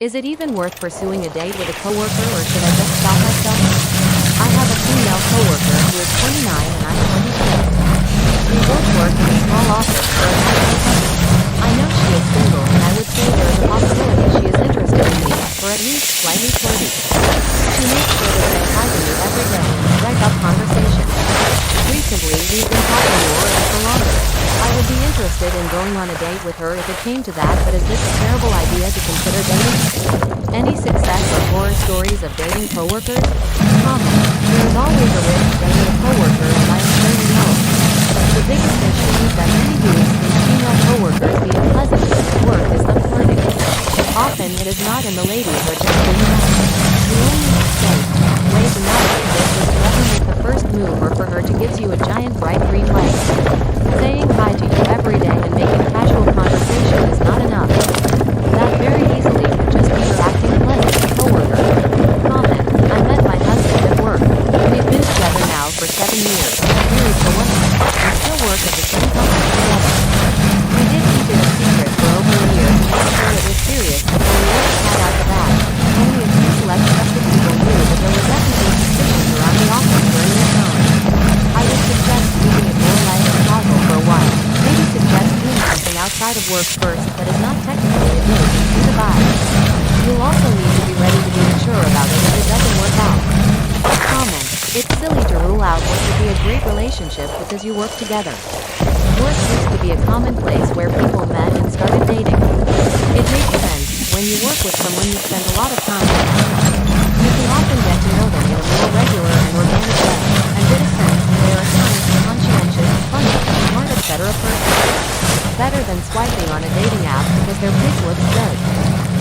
Is it even worth pursuing a date with a coworker, or should I just stop myself? I have a female coworker who is 29 and I'm 26. We both work in a small office for a national company. I know she is single, and I would say there is a possibility she is interested in me, or at least slightly flirty. She makes sure to say hi to me every day and strike up conversation. Recently, we've been talking more and for longer. I would be interested in going on a date with her if it came to that, but is this a terrible idea to consider dating? Any success or horror stories of dating coworkers? Comment. There is always a risk dating a coworker, as I am sure you know. The biggest issue that many use in female coworkers being pleasant at work is the flirting. Often it is not in the ladies or just in the men. The only mistake way to navigate this is to never make the first move or for her to give you a giant bright green light. Saying hi to you every day and making casual conversation is not enough. That very easily could just be her acting pleasant coworker. Comment. I met my husband at work. We've been together now for 7 years, married for 1 month, and still work at the same company together. We did keep it a secret for over a year to make sure it was serious before we ever tried out the bag. Only a few select trusted people knew that there was definitely suspicions around the office during this time. I would suggest keeping it more light and casual for a while. Maybe suggest doing something outside of work first that is not technically a date and see the vibe. You'll also need to be ready to be mature about it if it doesn't work out. Comment. It's silly to rule out what could be a great relationship because you work together. Work used to be a common place where people met and started dating. It makes sense. When you work with someone you spend a lot of time with. You can often get to know them in a more regular and organic way, and get a sense if they are kind, conscientious, funny, smart, etc. person. Better than swiping on a dating app because their pic looks good.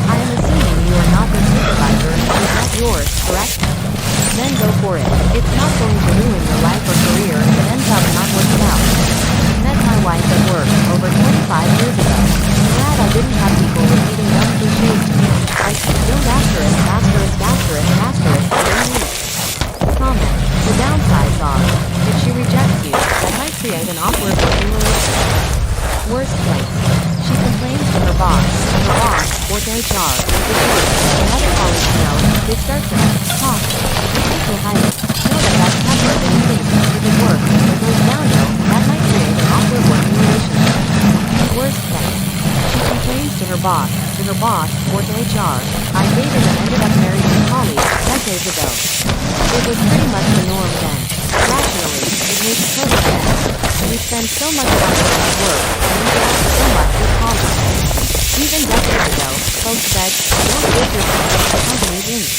I am assuming you are not their supervisor and she's not yours, correct? Then go for it. It's not going to ruin your life or career if it ends up not working out. Met my wife at work over 25 years ago. Glad I didn't have people repeating dumb cliches to me. Like, don't Comment. The downsides are, if she rejects you, that might create an awkward working relationship. Worst place. She complains to her boss, or to HR, which works, and other colleagues know, they start to talk. If you take no higher, know that that's tougher than you think. If it works, or goes downhill, that might create an awkward working relationship. Worst case. She complains to her boss, or to HR. I dated and ended up marrying a colleague decades ago. It was pretty much the norm then. Rationally, it makes total sense. We spend so much time at work, and interact so much with colleagues. Even decades ago, folks said, don't date yourself with the company's ink.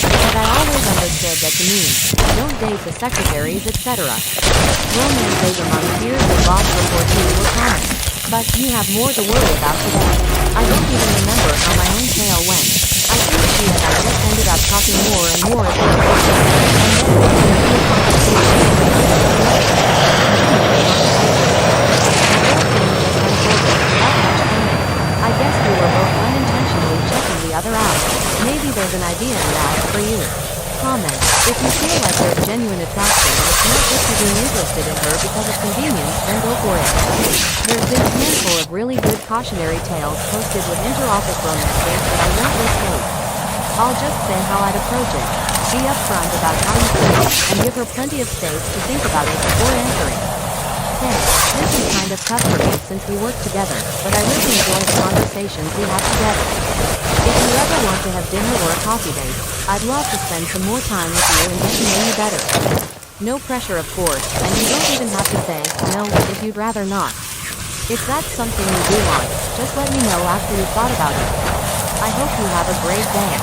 But I always understood that to mean, don't date the secretaries, etc. Romance among peers and boss reports were common. But you have more to worry about today. I don't even remember how my own tale went. I think she and I just ended up talking more and more as we went, and then we had a few I guess we were both unintentionally checking the other out. Maybe there's an idea in that for you. Comment. If you feel like there's genuine attraction and it's not just you being interested in her because of convenience, then go for it. There's been a handful of really good cautionary tales posted with inter-office romances that I won't list out. I'll just say how I'd approach it. Be upfront about how you feel, and give her plenty of space to think about it before answering. Hey, this is kind of tough for me since we work together, but I really enjoy the conversations we have together. If you ever want to have dinner or a coffee date, I'd love to spend some more time with you and get to know you better. No pressure, of course, and you don't even have to say no if you'd rather not. If that's something you do want, just let me know after you've thought about it. I hope you have a great day.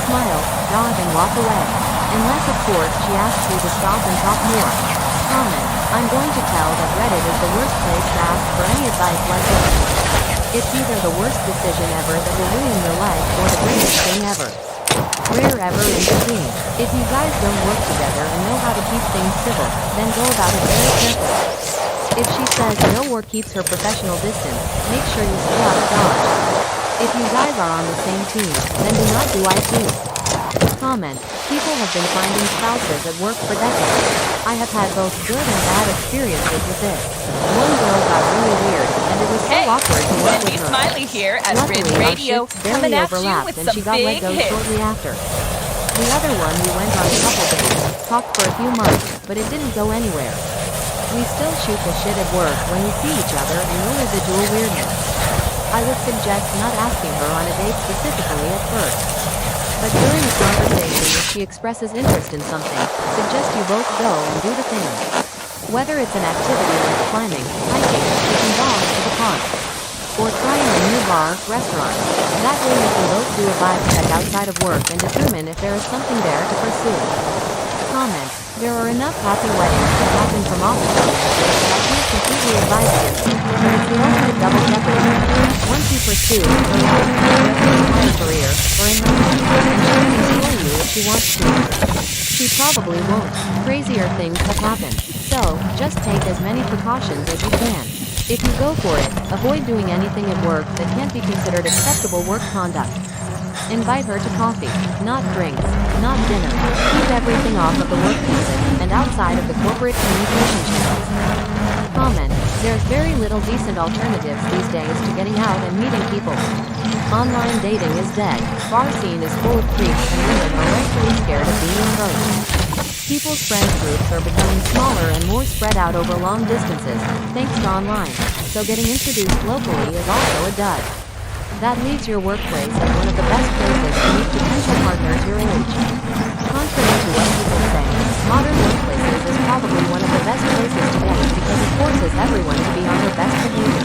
Smile, nod, and walk away. Unless, of course, she asks you to stop and talk more. Comment. I'm going to tell that Reddit is the worst place to ask for any advice like this. It's either the worst decision ever that will ruin your life or the greatest thing ever. Rare ever in between. If you guys don't work together and know how to keep things civil, then go about it very carefully. If she says no or keeps her professional distance, make sure you stay out of dodge. If you guys are on the same team, then do not do I too. Comment. People have been finding spouses at work for decades. I have had both good and bad experiences with this. One girl got really weird, and it was so awkward to work with her. Smiley here at Luckily, Ridge our Radio, shifts barely overlapped, and she got let go shortly after. The other one we went on couple dates, talked for a few months, but it didn't go anywhere. We still shoot the shit at work when we see each other and no residual weirdness. I would suggest not asking her on a date specifically at first. But during a conversation if she expresses interest in something, suggest you both go and do the thing. Whether it's an activity like climbing, hiking, taking dogs to the park, or trying a new bar, restaurant. That way you can both do a vibe check outside of work and determine if there is something there to pursue. Comment. There are enough happy weddings that happen from office that I can't completely advise against it, but it's the ultimate double jeopardy. Once you pursue her life, her career, or in her life, and she can explore you if she wants to. She probably won't. Crazier things have happened. So, just take as many precautions as you can. If you go for it, avoid doing anything at work that can't be considered acceptable work conduct. Invite her to coffee, not drinks, not dinner. Keep everything off of the work visit and outside of the corporate communication channels. Comment. There's very little decent alternatives these days to getting out and meeting people. Online dating is dead. Bar scene is full of creeps and women are rightfully scared of being approached. People's friends groups are becoming smaller and more spread out over long distances, thanks to online, so getting introduced locally is also a dud. That leaves your workplace as one of the best places to meet potential partners your age. Contrary to what people say, modern workplaces is probably one of the best places to date because it forces everyone to be on their best behavior.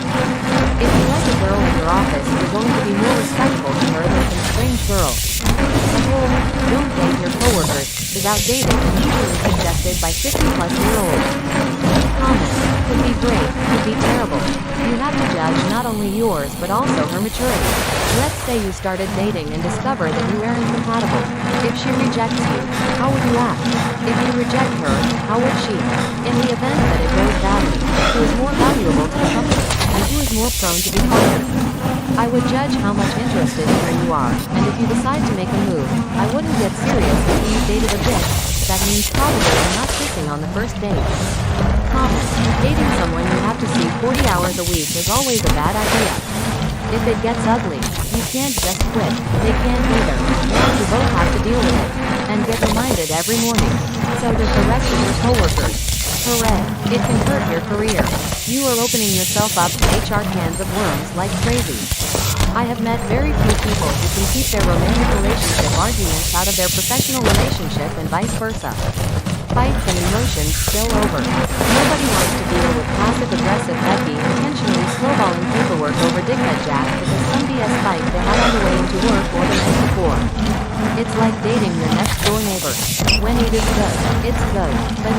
If you like a girl in your office, you're going to be more respectful to her than some strange girl. The whole "don't date your coworkers" is outdated and usually suggested by 50-plus-year-olds. Comment. Could be great, could be terrible. You have to judge not only yours but also her maturity. Let's say you started dating and discover that you aren't compatible. If she rejects you, how would you act? If you reject her, how would she? In the event that it goes badly, who is more valuable to the company, and who is more prone to be fired? I would judge how much interested in her you are, and if you decide to make a move, I wouldn't get serious until you dated a bit. That means probably not kissing on the first date. Comment. Dating someone you have to see 40 hours a week is always a bad idea. If it gets ugly, you can't just quit. They can't either. Now you both have to deal with it. And get reminded every morning. So does the rest of your coworkers. Hooray. It can hurt your career. You are opening yourself up to HR cans of worms like crazy. I have met very few people who can keep their romantic relationship arguments out of their professional relationship and vice versa. Fights and emotions spill over. Nobody wants to deal with passive-aggressive Becky intentionally snowballing paperwork over dickhead Jack because some BS fight they had on the way into work or the night before. It's like dating your next-door neighbor. When it is good, it's good. But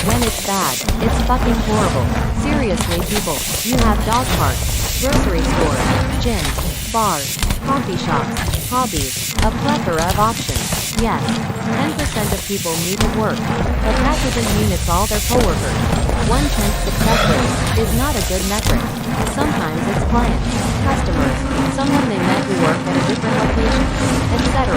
when it's bad, it's fucking horrible. Seriously people, you have dog parks, grocery stores, gyms, bars, coffee shops, hobbies, a plethora of options. Yes, 10% of people meet at work, but that doesn't mean it's all their coworkers. 1/10 success rate is not a good metric. Sometimes it's clients, customers, someone they met who work at a different location, etc.